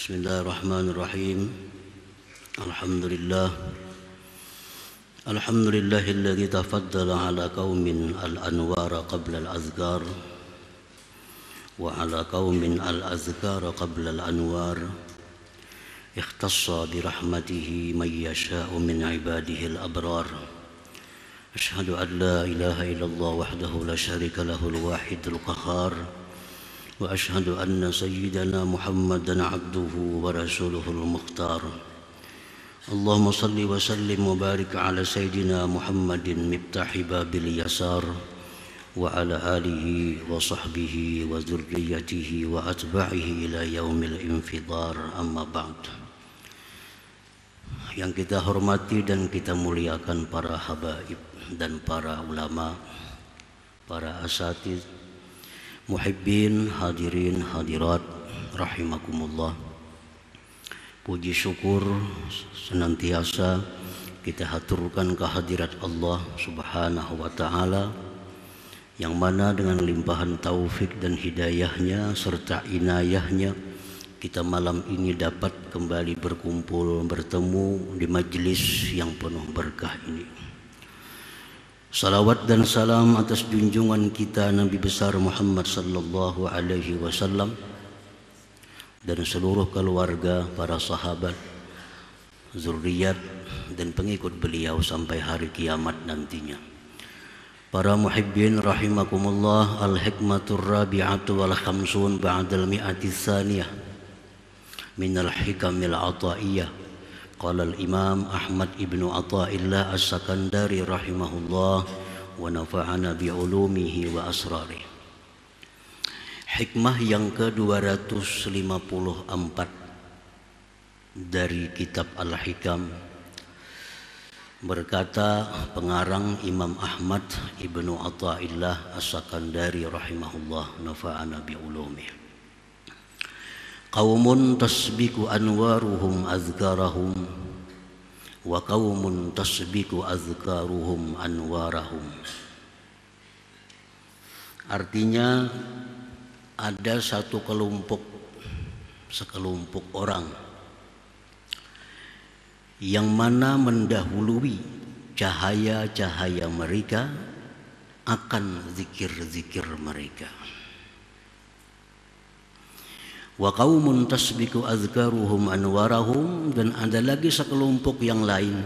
Bismillahirrahmanirrahim. Alhamdulillah. Alhamdulillahilladzi tafaddala ala qaumin al-anwara qabla al-azkar wa ala qaumin al-azkara qabla al-anwar. Ikhtassa bi rahmatihi man yasha'u min ibadihi al-abrar. Ashhadu an la ilaha illallah wahdahu la syarika lahul wahidul qahhar. وأشهد أن سيدنا محمدًا عبده ورسوله المختار. اللهم صل وسلم وبارك على سيدنا محمد مفتاح باب اليسار وعلى آله وصحبه وذريته وأتباعه إلى يوم الانفطار. أما بعد. Yang kita hormati dan kita muliakan para habaib dan para ulama, para asatidz, muhibbin, hadirin, hadirat, rahimakumullah. Puji syukur senantiasa kita haturkan kehadirat Allah subhanahu wa ta'ala, yang mana dengan limpahan taufik dan hidayahnya serta inayahnya kita malam ini dapat kembali berkumpul bertemu di majlis yang penuh berkah ini. Salawat dan salam atas junjungan kita Nabi besar Muhammad sallallahu alaihi wasallam dan seluruh keluarga, para sahabat, zuriat dan pengikut beliau sampai hari kiamat nantinya. Para muhibbin rahimakumullah, al-hikmatur rabi'atu wal khamsun ba'dal mi'ati tsaniyah minal hikamil ataiyah. Qala al-Imam Ahmad ibnu Athaillah as-Sakandari rahimahullah wa nafa'ana bi'ulumihi wa asrarih. Hikmah yang ke-254 dari kitab Al-Hikam, berkata pengarang Imam Ahmad ibnu Athaillah as-Sakandari rahimahullah, nafa'ana bi'ulumihi. Qaumun tasbiku anwaruhum azkarahum wa qaumun tasbiku azkaruhum anwarahum. Artinya ada sekelompok orang yang mana mendahului cahaya-cahaya mereka akan zikir-zikir mereka. Wa qaumun tasbiku azkaruhum anwarahum, dan ada lagi sekelompok yang lain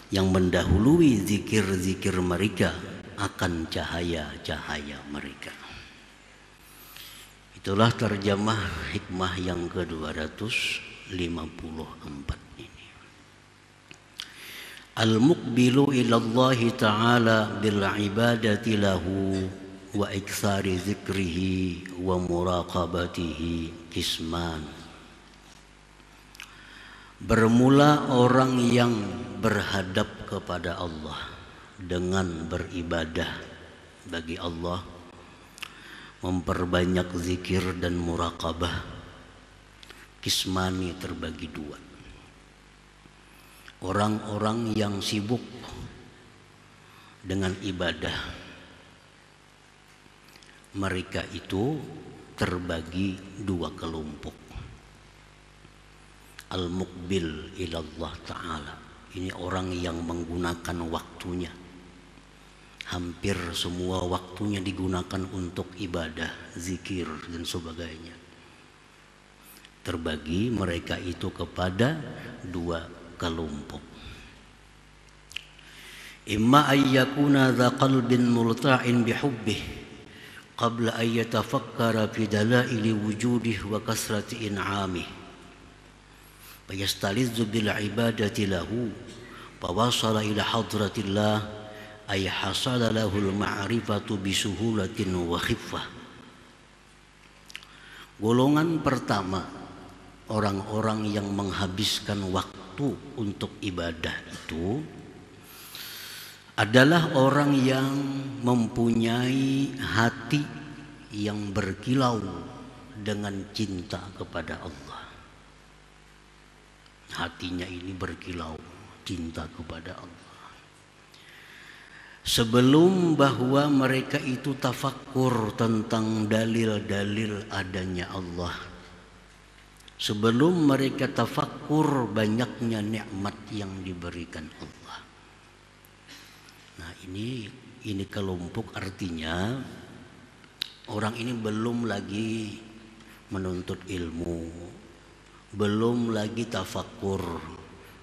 yang mendahului zikir-zikir mereka akan cahaya-cahaya mereka. Itulah terjemah hikmah yang ke-254 ini. Al-muqbilu ilallahi ta'ala bil ibadati lahu wa iktsari zikrihi wa muraqabatihi kisman. Bermula orang yang berhadap kepada Allah dengan beribadah bagi Allah, memperbanyak zikir dan muraqabah, kismani terbagi dua. Orang-orang yang sibuk dengan ibadah, mereka itu terbagi dua kelompok. Al-muqbil ilallah ta'ala, ini orang yang menggunakan waktunya, hampir semua waktunya digunakan untuk ibadah, zikir dan sebagainya. Terbagi mereka itu kepada dua kelompok. Imma ayyakuna dha qalbin multa'in bihubbih qabla an yatafakkara fi dalaili wujudihi wa kasrati in'amih fayastalizzu bil ibadati lahu fawasala ila hadratillah ay hasala lahul ma'rifatu bisuhulatin wa khiffah. Golongan pertama, orang-orang yang menghabiskan waktu untuk ibadah itu adalah orang yang mempunyai hati yang berkilau dengan cinta kepada Allah. Hatinya ini berkilau cinta kepada Allah. Sebelum bahwa mereka itu tafakkur tentang dalil-dalil adanya Allah, sebelum mereka tafakkur banyaknya nikmat yang diberikan Allah. Nah, ini kelompok, artinya orang ini belum lagi menuntut ilmu, belum lagi tafakkur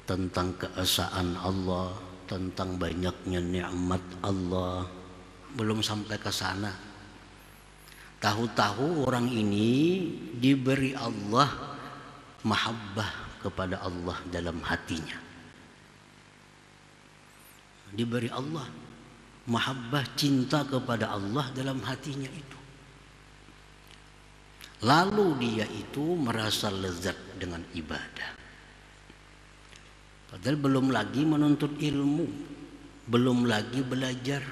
tentang keesaan Allah, tentang banyaknya nikmat Allah, belum sampai ke sana. Tahu-tahu orang ini diberi Allah mahabbah kepada Allah dalam hatinya. Diberi Allah mahabbah, cinta kepada Allah dalam hatinya itu. Lalu dia itu merasa lezat dengan ibadah. Padahal belum lagi menuntut ilmu, belum lagi belajar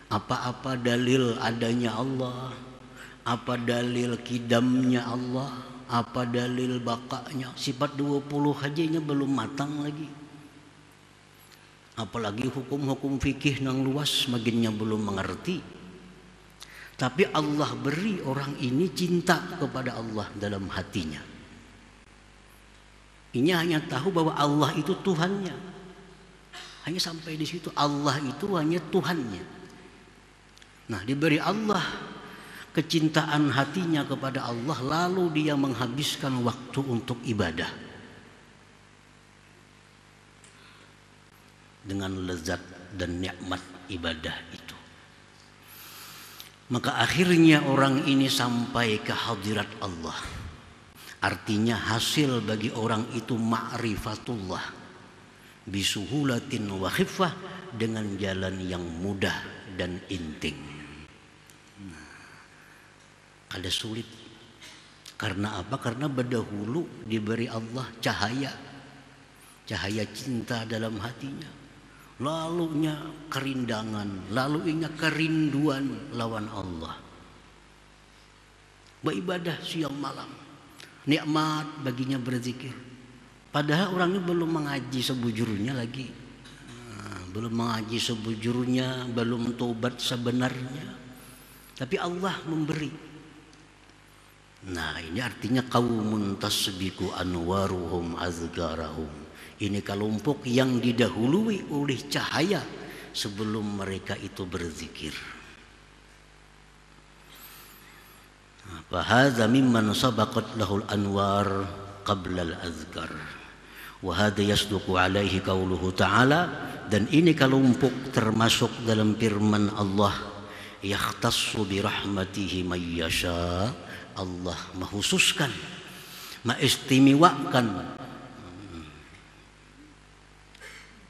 apa-apa dalil adanya Allah, apa dalil kidamnya Allah, apa dalil bakanya. Sifat 20 hajinya belum matang lagi. Apalagi hukum-hukum fikih nang luas makinnya belum mengerti. Tapi Allah beri orang ini cinta kepada Allah dalam hatinya. Ini hanya tahu bahwa Allah itu Tuhannya. Hanya sampai di situ, Allah itu hanya Tuhannya. Nah, diberi Allah kecintaan hatinya kepada Allah, lalu dia menghabiskan waktu untuk ibadah dengan lezat dan nikmat ibadah itu. Maka akhirnya orang ini sampai ke hadirat Allah. Artinya hasil bagi orang itu ma'rifatullah bisuhulatin wa khifah, dengan jalan yang mudah dan inting. Ada sulit. Karena apa? Karena berdahulu diberi Allah cahaya cinta dalam hatinya. Lalunya kerindangan, lalunya kerinduan lawan Allah. Beribadah siang malam, nikmat baginya berzikir. Padahal orang ini belum mengaji sebujurnya lagi, belum mengaji sebujurnya, belum tobat sebenarnya. Tapi Allah memberi. Nah, ini artinya qaumun tasbiqu anwaruhum azgarahum. Ini kelompok yang didahului oleh cahaya sebelum mereka itu berzikir. Fahadza mimman sabaqat lahul anwar qabla al-azkar. Wa hadza yasduqu alaihi qauluhu ta'ala, dan ini kelompok termasuk dalam firman Allah, yakhtassu bi rahmatihi may yasha. Allah menghususkan, mengistimewakan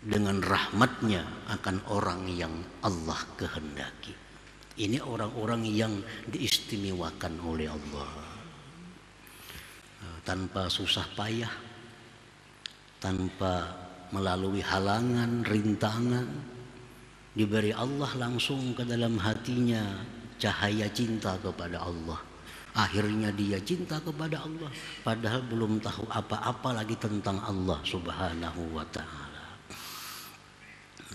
dengan rahmatnya akan orang yang Allah kehendaki. Ini orang-orang yang diistimewakan oleh Allah, tanpa susah payah, tanpa melalui halangan, rintangan. Diberi Allah langsung ke dalam hatinya cahaya cinta kepada Allah. Akhirnya dia cinta kepada Allah, padahal belum tahu apa-apa lagi tentang Allah Subhanahu wa ta'ala.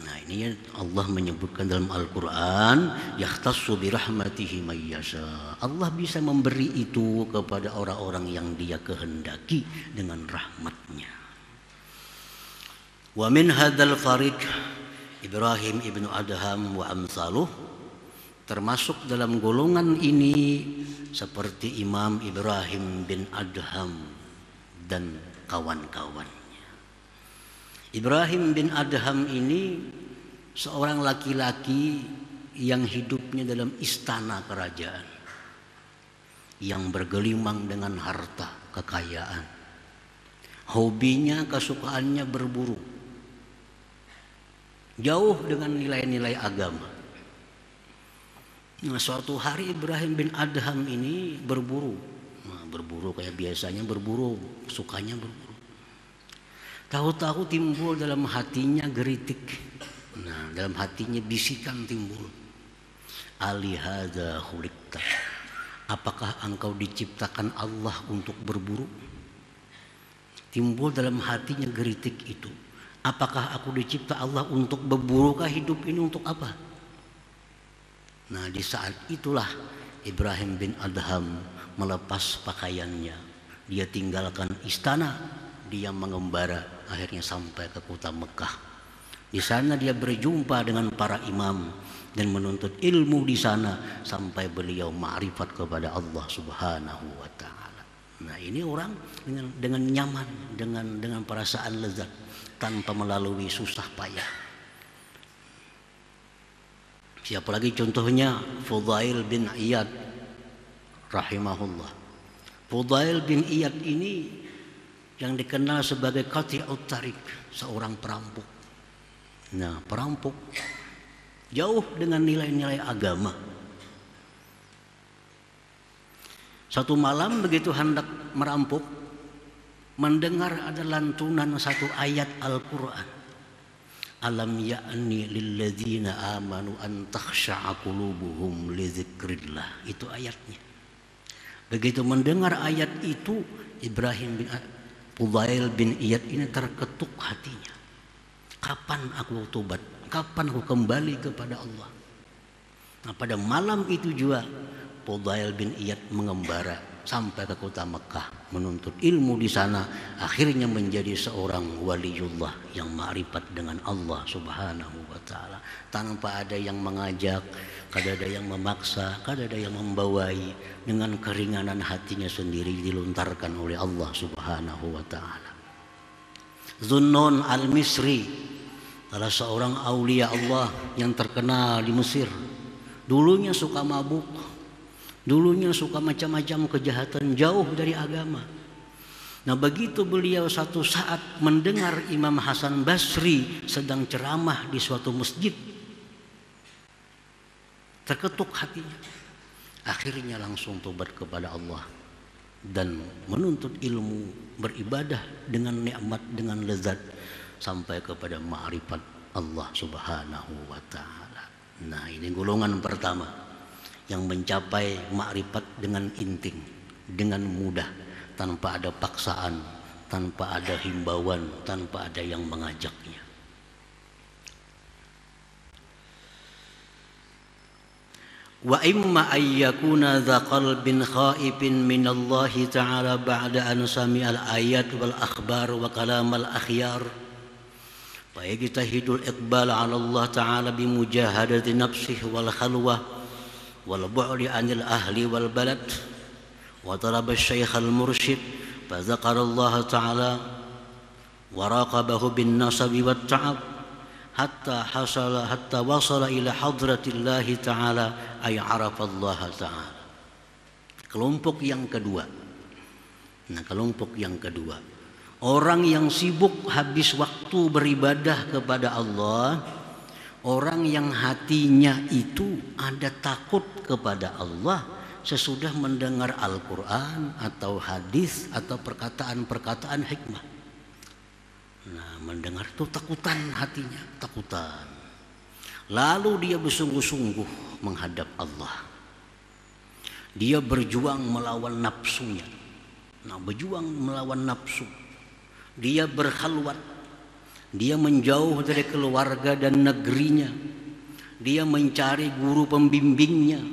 Nah, ini Allah menyebutkan dalam Al-Quran, yakhtassu bi rahmatihi may yasha. Allah bisa memberi itu kepada orang-orang yang dia kehendaki dengan rahmatnya. Wa min hadzal fariq Ibrahim ibnu Adham wa amsaluh. Termasuk dalam golongan ini seperti Imam Ibrahim bin Adham dan kawan-kawannya. Ibrahim bin Adham ini seorang laki-laki yang hidupnya dalam istana kerajaan, yang bergelimang dengan harta kekayaan. Hobinya, kesukaannya berburu, jauh dengan nilai-nilai agama. Nah, suatu hari Ibrahim bin Adham ini berburu. Nah, berburu kayak biasanya berburu, sukanya berburu. Tahu-tahu timbul dalam hatinya geritik. Nah, dalam hatinya bisikan timbul. Alihadza khuliqta. Apakah engkau diciptakan Allah untuk berburu? Timbul dalam hatinya geritik itu. Apakah aku dicipta Allah untuk berburukah hidup ini untuk apa? Nah, di saat itulah Ibrahim bin Adham melepas pakaiannya Dia tinggalkan istana, dia mengembara akhirnya sampai ke kota Mekah. Di sana dia berjumpa dengan para imam dan menuntut ilmu di sana sampai beliau ma'rifat kepada Allah Subhanahu wa taala. Nah, ini orang dengan nyaman, dengan perasaan lezat tanpa melalui susah payah. Siapa lagi contohnya? Fudail bin Iyad rahimahullah. Fudail bin Iyad ini yang dikenal sebagai qati'ut tariq, seorang perampok. Nah, perampok jauh dengan nilai-nilai agama. Satu malam begitu hendak merampok, mendengar ada lantunan satu ayat Al-Quran. Alam ya'ni lilladzina amanu an takhsha'a qulubuhum li dzikrillah. Itu ayatnya. Begitu mendengar ayat itu, Fudail bin Iyad ini terketuk hatinya. Kapan aku tobat? Kapan aku kembali kepada Allah? Nah, pada malam itu juga Fudail bin Iyad mengembara sampai ke kota Mekah, menuntut ilmu di sana, akhirnya menjadi seorang waliullah yang ma'rifat dengan Allah Subhanahu wa taala, tanpa ada yang mengajak, kada ada yang memaksa, kada ada yang membawai, dengan keringanan hatinya sendiri dilontarkan oleh Allah Subhanahu wa taala. Zunnun al-Misri, salah seorang aulia Allah yang terkenal di Mesir. Dulunya suka mabuk, dulunya suka macam-macam kejahatan, jauh dari agama. Nah, begitu beliau satu saat mendengar Imam Hasan Basri sedang ceramah di suatu masjid, terketuk hatinya. Akhirnya langsung tobat kepada Allah dan menuntut ilmu, beribadah dengan nikmat, dengan lezat sampai kepada ma'rifat Allah Subhanahu wa taala. Nah, ini golongan pertama yang mencapai ma'rifat dengan inting, dengan mudah, tanpa ada paksaan, tanpa ada himbauan, tanpa ada yang mengajaknya. Wa imma ayyakuna dha qalbin khaifin min Allah ta'ala ba'da an sami'al ayat wal akhbar wa kalamal akhyar fa yajtahidul iqbal 'ala Allah ta'ala bi mujahadati nafsihi wal khalwah wal bu'di 'anil ahli wal balad wa talaba asy-syaikh al mursyid fa dzakara Allah ta'ala wa raqabahu bin nasabi wat ta'ab hatta wasala ila hadratillahi ta'ala ay arafallaha ta'ala. Kelompok yang kedua. Nah, kelompok yang kedua, orang yang sibuk habis waktu beribadah kepada Allah, orang yang hatinya itu ada takut kepada Allah sesudah mendengar Al-Quran atau hadis atau perkataan-perkataan hikmah. Nah, mendengar itu takutan hatinya, takutan. Lalu dia bersungguh-sungguh menghadap Allah. Dia berjuang melawan nafsunya. Nah, berjuang melawan nafsu. Dia berkhalwat. Dia menjauh dari keluarga dan negerinya. Dia mencari guru pembimbingnya.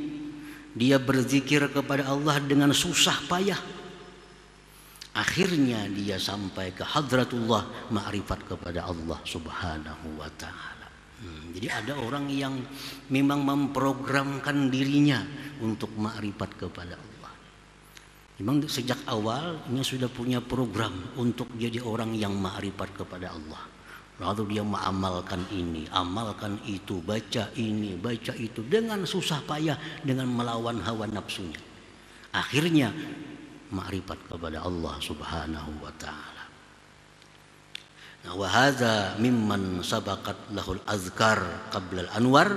Dia berzikir kepada Allah dengan susah payah. Akhirnya dia sampai ke hadratullah, ma'rifat kepada Allah Subhanahu wa ta'ala. Jadi ada orang yang memang memprogramkan dirinya untuk ma'rifat kepada Allah. Memang sejak awal dia sudah punya program untuk jadi orang yang ma'rifat kepada Allah. Lalu dia mengamalkan ini, amalkan itu, baca ini, baca itu dengan susah payah, dengan melawan hawa nafsunya. Akhirnya ma'rifat kepada Allah Subhanahu wa ta'ala. Nah, wa hadza mimman sabaqat lahul azkar qabla al-anwar.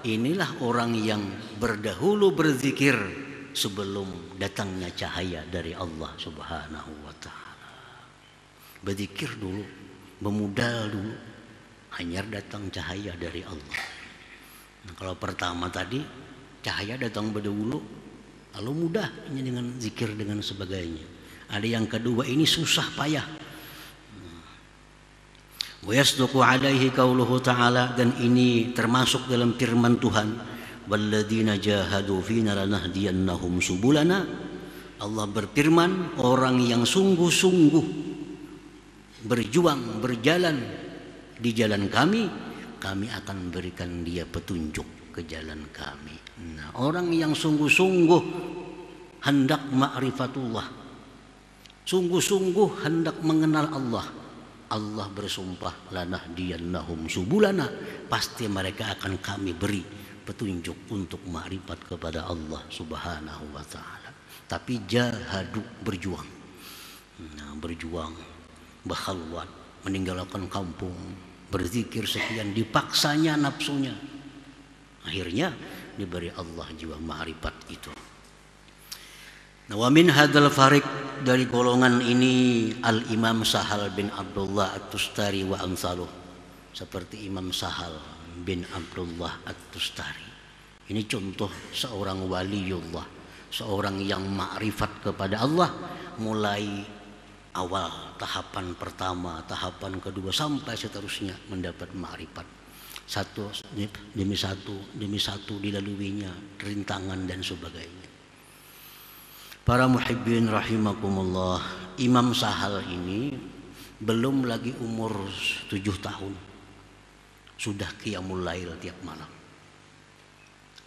Inilah orang yang berdahulu berzikir sebelum datangnya cahaya dari Allah Subhanahu wa ta'ala. Berzikir dulu, bermodal dulu, hanya datang cahaya dari Allah. Nah, kalau pertama tadi cahaya datang berdahulu, lalu mudah dengan zikir dengan sebagainya. Ada yang kedua ini susah payah. Wa yasduqu alaihi qauluhu ta'ala, dan ini termasuk dalam firman Tuhan, walladzina jahadu fina lanahdiyannahum subulana Allah berfirman, orang yang sungguh-sungguh berjuang, berjalan di jalan kami, kami akan berikan dia petunjuk ke jalan kami. Nah, orang yang sungguh-sungguh hendak ma'rifatullah, sungguh-sungguh hendak mengenal Allah, Allah bersumpah, lanahdiyannahum subulana, pasti mereka akan kami beri petunjuk untuk ma'rifat kepada Allah Subhanahu wa taala. Tapi jahadu, berjuang. Nah, berjuang, berkhalwat, meninggalkan kampung, berzikir sekian, dipaksanya nafsunya. Akhirnya diberi Allah jiwa ma'rifat itu. Nah, wa min hadzal fariq, dari golongan ini Al-Imam Sahal bin Abdullah At-Tustari wa amsaluh, seperti Imam Sahal bin Abdullah At-Tustari. Ini contoh seorang waliullah, seorang yang ma'rifat kepada Allah mulai awal, tahapan pertama, tahapan kedua, sampai seterusnya mendapat ma'rifat. Satu demi satu dilaluinya, rintangan dan sebagainya. Para muhibbin rahimakumullah, Imam Sahal ini belum lagi umur 7 tahun sudah qiyamul lail tiap malam.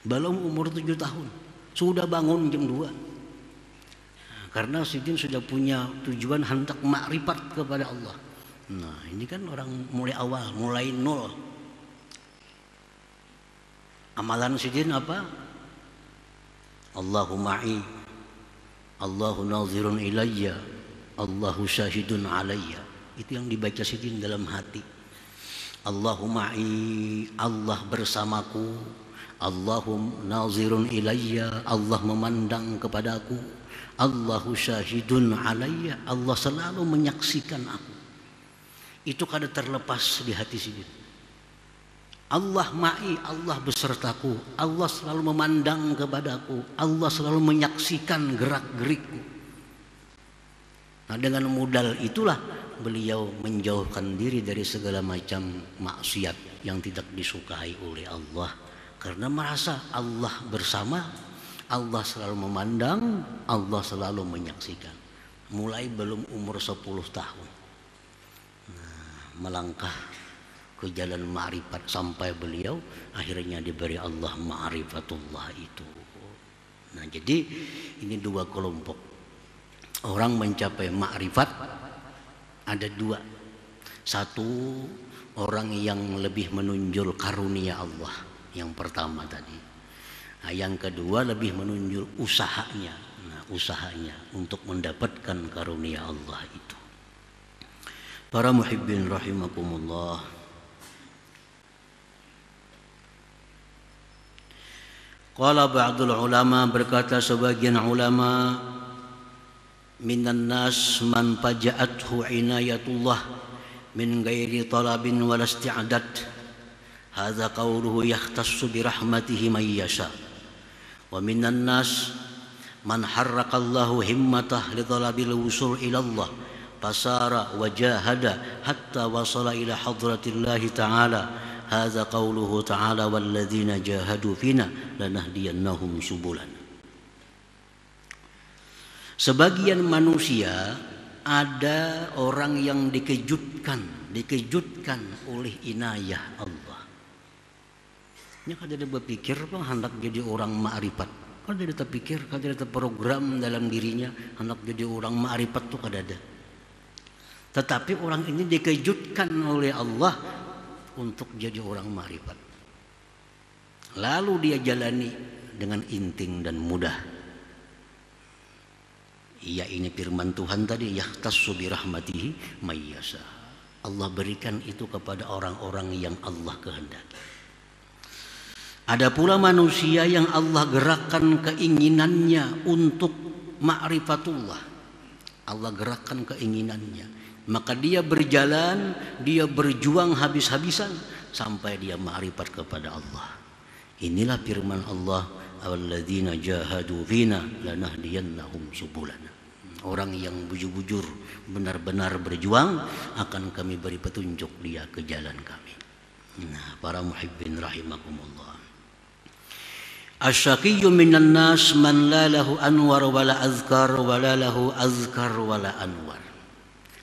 Belum umur 7 tahun sudah bangun jam 2. Karena Sidin sudah punya tujuan hendak makrifat kepada Allah. Nah, ini kan orang mulai awal, mulai nol. Amalan Sidin apa? Allahu ma'i, Allahu nazirun ilayya, Allahu syahidun alayya. Itu yang dibaca Sidin dalam hati. Allahu ma'i, Allah bersamaku, Allahu nazirun ilayya, Allah memandang kepadaku, Allahu syahidun alayya, Allah selalu menyaksikan aku. Itu kada terlepas di hati Sidin. Allah ma'i, Allah besertaku, Allah selalu memandang kepadaku, Allah selalu menyaksikan gerak-gerikku. Nah, dengan modal itulah beliau menjauhkan diri dari segala macam maksiat yang tidak disukai oleh Allah, karena merasa Allah bersama, Allah selalu memandang, Allah selalu menyaksikan. Mulai belum umur 10 tahun, nah, melangkah ke jalan ma'rifat sampai beliau akhirnya diberi Allah ma'rifatullah itu. Nah, jadi ini dua kelompok orang mencapai ma'rifat, ada dua. Satu, orang yang lebih menunjul karunia Allah, yang pertama tadi. Nah, yang kedua lebih menunjul usahanya. Nah, usahanya untuk mendapatkan karunia Allah itu. Para muhibbin rahimakumullah, qala ba'dul ulama, berkata sebagian ulama, minan nas man faja'athu inayatullah min ghairi talabin wal isti'dad. Hadza qawluhu yahtassu bi rahmatihi man yasha. Wa minan nas man harraqallahu himmatah li talabil wusul ila Allah fasara wa jahada hatta wasala ila hadratillahi ta'ala. Hadza qauluhu ta'ala walladzina jahadu fina lanahdiyannahum subulana. Sebagian manusia ada orang yang dikejutkan oleh inayah Allah. Nya kada ada berpikir hendak jadi orang ma'rifat. Kada ada terpikir, kada ada terprogram dalam dirinya hendak jadi orang ma'rifat tuh kada ada. Tetapi orang ini dikejutkan oleh Allah untuk jadi orang ma'rifat. Lalu dia jalani dengan inting dan mudah. Ya, ini firman Tuhan tadi, yahtassu bi rahmatihi may yasha. Allah berikan itu kepada orang-orang yang Allah kehendaki. Ada pula manusia yang Allah gerakkan keinginannya untuk ma'rifatullah. Allah gerakkan keinginannya, maka dia berjalan, dia berjuang habis-habisan sampai dia ma'rifat kepada Allah. Inilah firman Allah, walladzina jahadu fina lanahdiyannahum subulana. Orang yang bujur-bujur benar-benar berjuang akan kami beri petunjuk dia ke jalan kami. Nah, para muhibbin rahimakumullah, Asyaqiyyu minan nas man la lahu anwar wala azkar wala lahu azkar wala anwar.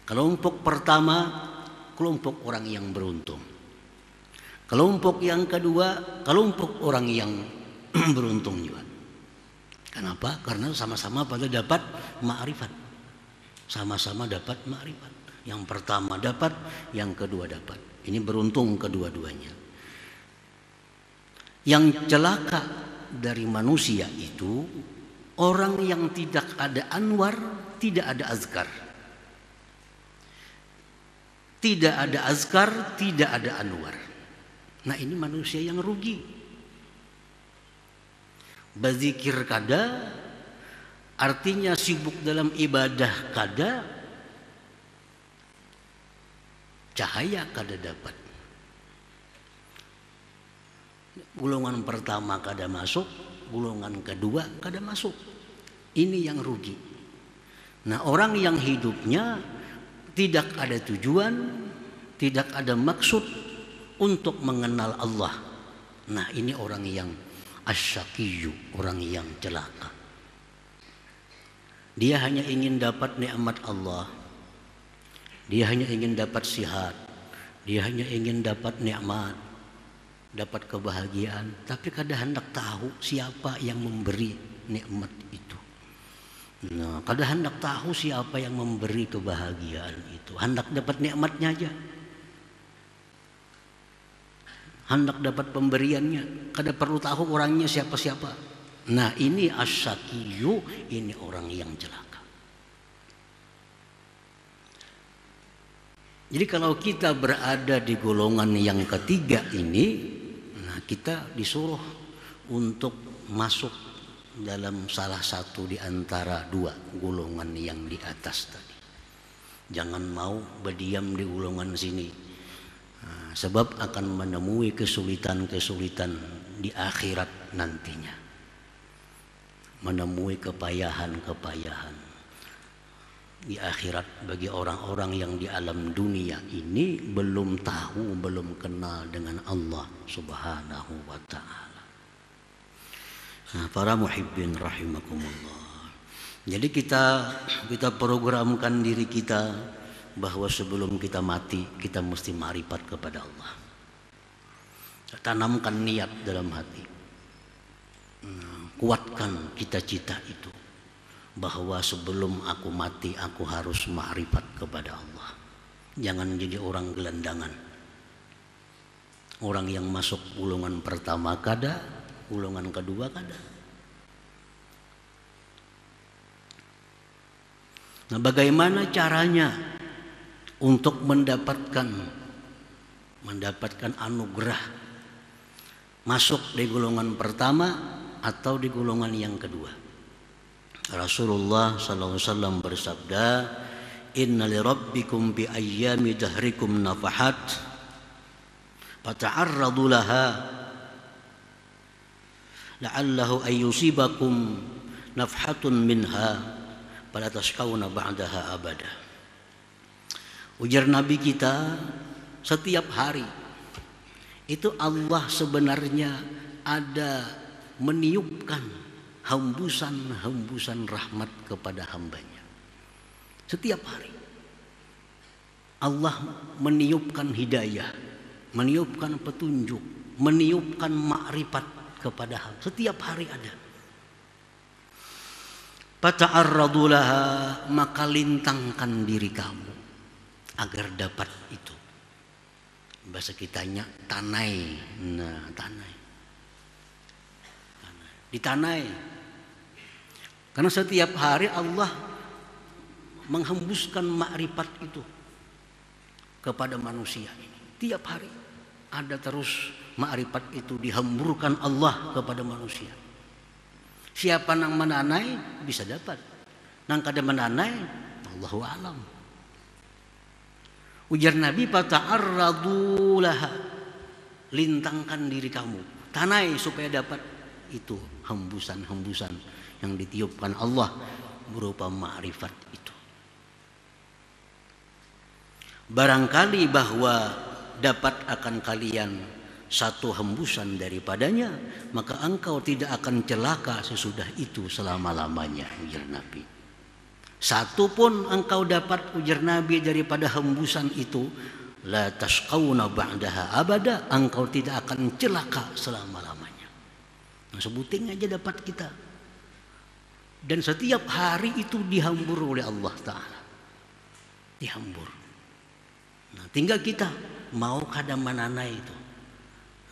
Kelompok pertama, kelompok orang yang beruntung. Kelompok yang kedua, kelompok orang yang beruntung juga. Kenapa? Karena sama-sama pada dapat ma'rifat. Sama-sama dapat ma'rifat. Yang pertama dapat, yang kedua dapat. Ini beruntung kedua-duanya. Yang celaka dari manusia itu orang yang tidak ada anwar, tidak ada azkar. Tidak ada azkar, tidak ada anwar. Nah, ini manusia yang rugi. Berzikir kada, artinya sibuk dalam ibadah kada, cahaya kada dapat. Golongan pertama kada masuk, golongan kedua kada masuk. Ini yang rugi. Nah, orang yang hidupnya tidak ada tujuan, tidak ada maksud untuk mengenal Allah. Nah, ini orang yang asyaqiyyu, orang yang celaka. Dia hanya ingin dapat nikmat Allah. Dia hanya ingin dapat sihat. Dia hanya ingin dapat nikmat, dapat kebahagiaan, tapi kada hendak tahu siapa yang memberi nikmat itu. Nah, kada hendak tahu siapa yang memberi kebahagiaan itu. Hendak dapat nikmatnya aja. Hendak dapat pemberiannya, kada perlu tahu orangnya siapa-siapa. Nah, ini asyaqiyyu, ini orang yang celaka. Jadi kalau kita berada di golongan yang ketiga ini, nah kita disuruh untuk masuk dalam salah satu di antara dua golongan yang di atas tadi. Jangan mau berdiam di golongan sini, sebab akan menemui kesulitan-kesulitan di akhirat nantinya, menemui kepayahan-kepayahan di akhirat bagi orang-orang yang di alam dunia ini belum tahu, belum kenal dengan Allah Subhanahu wa ta'ala. Nah, para muhibbin rahimakumullah. Jadi kita programkan diri kita bahwa sebelum kita mati kita mesti ma'rifat kepada Allah. Tanamkan niat dalam hati. Kuatkan cita-cita itu bahwa sebelum aku mati aku harus ma'rifat kepada Allah. Jangan jadi orang gelandangan. Orang yang masuk golongan pertama kada, golongan kedua kada. Nah, bagaimana caranya untuk mendapatkan anugerah masuk di golongan pertama atau di golongan yang kedua? Rasulullah sallallahu alaihi wasallam bersabda, "Inna li rabbikum bi ayyami dahrikum nafahat fata'arradu laha la'allahu ayyusibakum nafhatun minha fala tashqawna ba'daha abada." Ujar Nabi kita, setiap hari itu Allah sebenarnya ada meniupkan hembusan-hembusan rahmat kepada hambanya. Setiap hari Allah meniupkan hidayah, meniupkan petunjuk, meniupkan makrifat kepada hamba. Setiap hari ada. Fata'arradu laha, maka lintangkan diri kamu agar dapat itu. Bahasa kitanya tanai. Nah, tanai. Ditanai. Karena setiap hari Allah menghembuskan makrifat itu kepada manusia ini. Tiap hari ada terus makrifat itu dihemburkan Allah kepada manusia. Siapa nang menanai bisa dapat. Nang kada menanai, Allahu a'lam. Ujar Nabi, fata'arradu laha, lintangkan diri kamu, tanai supaya dapat itu hembusan-hembusan yang ditiupkan Allah berupa ma'rifat itu. Barangkali bahwa dapat akan kalian satu hembusan daripadanya, maka engkau tidak akan celaka sesudah itu selama-lamanya, ujar Nabi. Satu pun engkau dapat, ujar Nabi, daripada hembusan itu, la tashqawna ba'daha abada, engkau tidak akan celaka selama-lamanya. Nah, sebuting aja dapat kita. Dan setiap hari itu dihambur oleh Allah Ta'ala. Dihambur. Nah, tinggal kita mau kada menanai itu.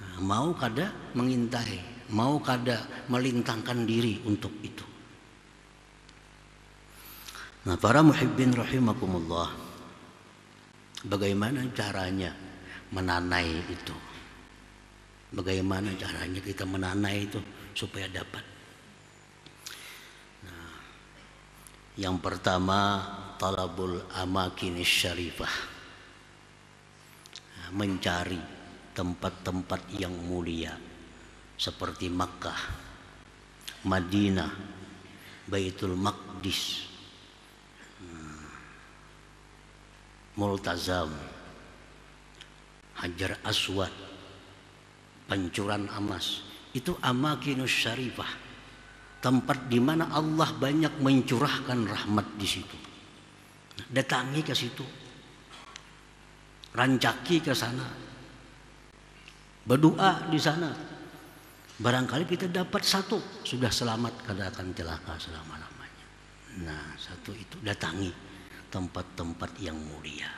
Nah, mau kada mengintai, mau kada melintangkan diri untuk itu. Nah, para muhibbin rahimakumullah, bagaimana caranya menanai itu? Bagaimana caranya kita menanai itu supaya dapat? Nah, yang pertama, talabul amakinis syarifah, mencari tempat-tempat yang mulia seperti Makkah, Madinah, Baitul Maqdis, Multazam, Hajar Aswad, Pancuran Amas. Itu amakinus syarifah, tempat di mana Allah banyak mencurahkan rahmat di situ. Datangi ke situ, rancaki ke sana, berdoa di sana. Barangkali kita dapat satu, sudah selamat, kada akan celaka selama-lamanya. Nah, satu itu, datangi tempat-tempat yang mulia.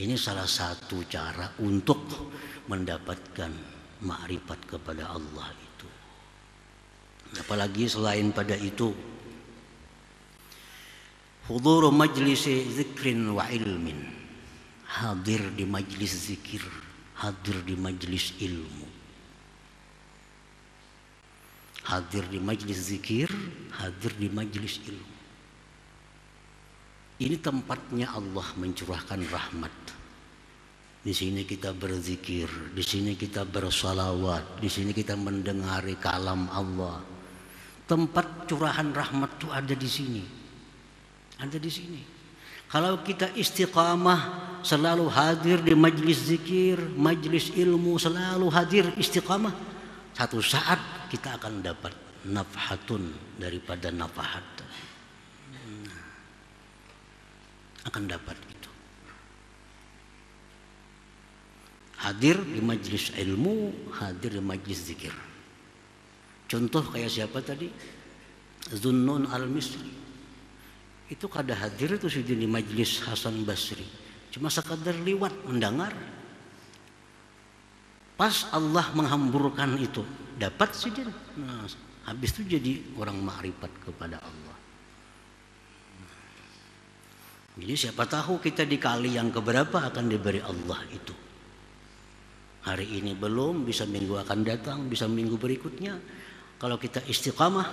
Ini salah satu cara untuk mendapatkan ma'rifat kepada Allah itu. Apalagi selain pada itu, huduru majlisi zikrin wa ilmin, hadir di majlis zikir, hadir di majlis ilmu. Hadir di majlis zikir, hadir di majlis ilmu. Ini tempatnya Allah mencurahkan rahmat. Di sini kita berzikir, di sini kita bersalawat, di sini kita mendengari kalam Allah. Tempat curahan rahmat itu ada di sini. Ada di sini. Kalau kita istiqamah, selalu hadir di majlis zikir, majlis ilmu, selalu hadir istiqamah, satu saat kita akan dapat nafhatun daripada nafahat. Akan dapat itu. Hadir di majlis ilmu, hadir di majlis zikir. Contoh kayak siapa tadi? Zunnun al-Misri. Itu kada hadir itu sudah di majlis Hasan Basri. Cuma sekadar liwat mendengar. Pas Allah menghamburkan itu, dapat saja. Nah, habis itu jadi orang ma'rifat kepada Allah. Jadi siapa tahu kita di kali yang keberapa akan diberi Allah itu. Hari ini belum, bisa minggu akan datang, bisa minggu berikutnya. Kalau kita istiqamah,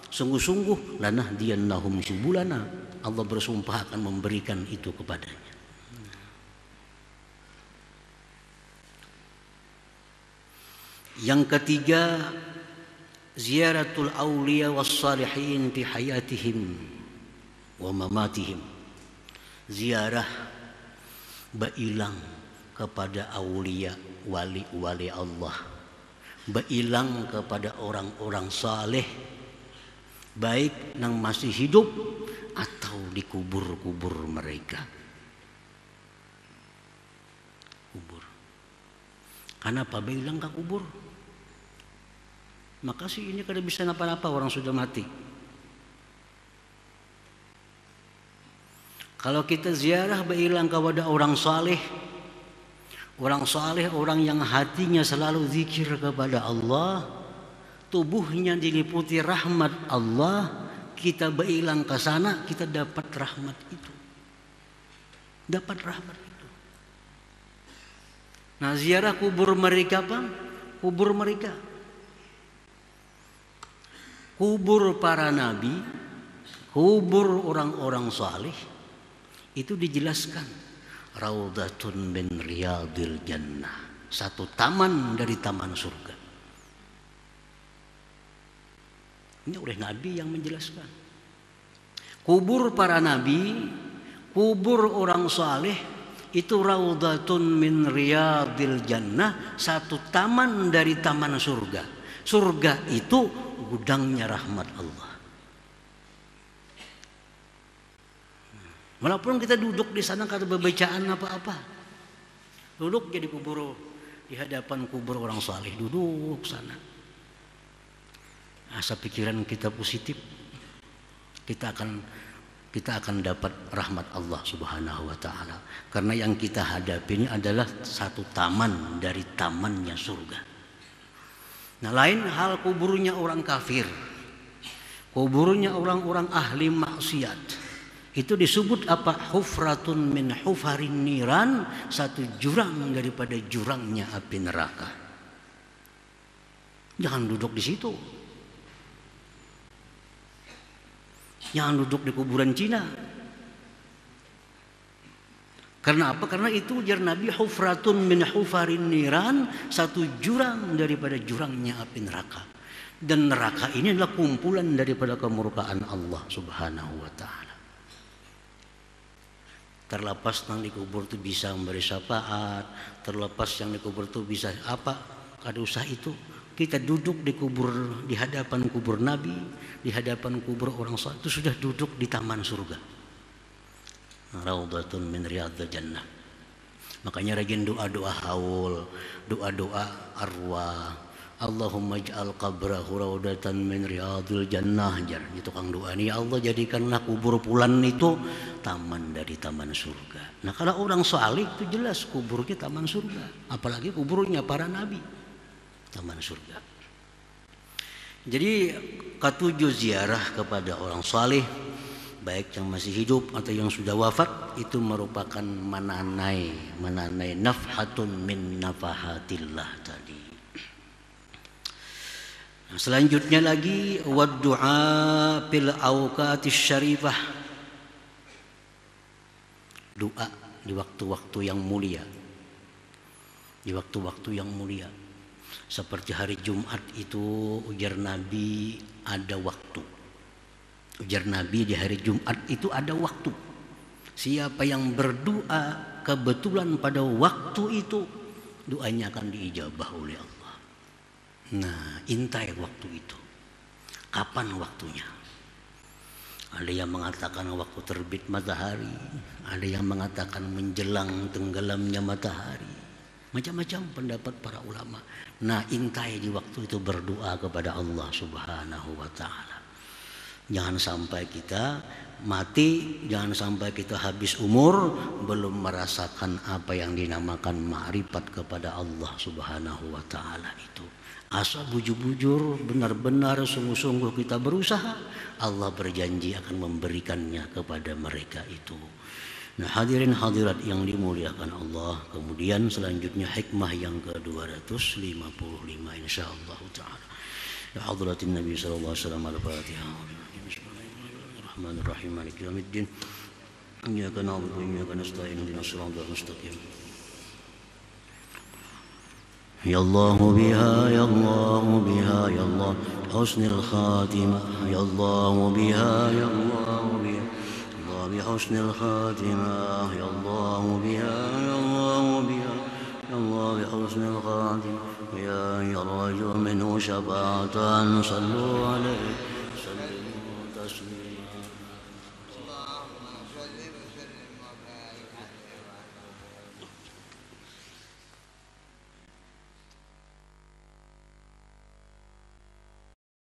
sungguh-sungguh, lanahdiyannahum subulana, Allah bersumpah akan memberikan itu kepadanya. Yang ketiga, ziaratul awliya was salihin fi hayatihim wa mamatihim. Ziarah bailang kepada aulia, wali-wali Allah, bailang kepada orang-orang saleh, baik yang masih hidup atau di kubur-kubur mereka. Kubur. Kenapa bailang ke kubur? Maka sih ini kada bisa napa-napa, orang sudah mati. Kalau kita ziarah bailang kepada orang saleh, orang yang hatinya selalu zikir kepada Allah, tubuhnya diliputi rahmat Allah, kita bailang ke sana, kita dapat rahmat itu. Dapat rahmat itu. Nah, ziarah kubur mereka, Bang, kubur mereka. Kubur para nabi, kubur orang-orang saleh, itu dijelaskan raudhatun min riyadil jannah, satu taman dari taman surga. Ini oleh Nabi yang menjelaskan. Kubur para nabi, kubur orang saleh, itu raudhatun min riyadil jannah, satu taman dari taman surga. Surga itu gudangnya rahmat Allah. Walaupun kita duduk di sana kata bacaan apa-apa, duduk jadi kubur, di hadapan kubur orang saleh, duduk sana. Asa pikiran kita positif, kita akan dapat rahmat Allah Subhanahu wa taala. Karena yang kita hadapi ini adalah satu taman dari tamannya surga. Nah, lain hal kuburnya orang kafir, kuburnya orang-orang ahli maksiat. Itu disebut apa? Hufratun min hufarin niran, satu jurang daripada jurangnya api neraka. Jangan duduk di situ. Jangan duduk di kuburan Cina. Karena apa? Karena itu ujar Nabi, hufratun min hufarin niran, satu jurang daripada jurangnya api neraka. Dan neraka ini adalah kumpulan daripada kemurkaan Allah Subhanahu wa taala. Terlepas yang dikubur itu bisa memberi syafaat, terlepas yang dikubur itu bisa apa, kada usah itu. Kita duduk di kubur, di hadapan kubur Nabi, di hadapan kubur orang saleh, itu sudah duduk di taman surga. Raudhatun min riyadil jannah. Makanya rajin doa-doa haul, doa-doa arwah. Allahumma ij'al qabrahu raudhatan min riyadil jannah. Di tukang doa ini, ya Allah jadikanlah kubur fulan itu taman dari taman surga. Nah, kalau orang saleh itu jelas kuburnya taman surga, apalagi kuburnya para nabi, taman surga. Jadi ketujuh ziarah kepada orang saleh, baik yang masih hidup atau yang sudah wafat, itu merupakan mananai nafhatun min nafahatillah tadi. Nah, selanjutnya lagi waddu'a fil awqatis syarifah, doa di waktu-waktu yang mulia, di waktu-waktu yang mulia. Seperti hari Jumat itu ujar Nabi ada waktu. Ujar Nabi di hari Jumat itu ada waktu. Siapa yang berdoa kebetulan pada waktu itu, doanya akan diijabah oleh Allah. Nah, intai waktu itu. Kapan waktunya? Ada yang mengatakan waktu terbit matahari, ada yang mengatakan menjelang tenggelamnya matahari. Macam-macam pendapat para ulama. Nah, intai di waktu itu berdoa kepada Allah Subhanahu wa taala. Jangan sampai kita mati, jangan sampai kita habis umur belum merasakan apa yang dinamakan ma'rifat kepada Allah Subhanahu wa taala itu. Asal bujur-bujur, benar-benar sungguh-sungguh kita berusaha, Allah berjanji akan memberikannya kepada mereka itu. Nah, hadirin hadirat yang dimuliakan Allah, kemudian selanjutnya hikmah yang ke-255 insyaallah taala. Ya hadratin Nabi sallallahu alaihi wasallam, al-Fatihah. Bismillahirrahmanirrahim. Maliki yaumiddin. Iyyaka na'budu wa iyyaka nasta'in. Ihdinas siratal mustaqim. Ya Allah biha, ya Allah biha, ya Allah husnul khatimah. Ya Allah biha, ya Allah biha, Allah bi husnul khatimah. Ya Allah biha, ya Allah biha, ya Allah bi husnul khatimah. Ya rajul minhu syafa'atan sallu alaihi sallimu taslima.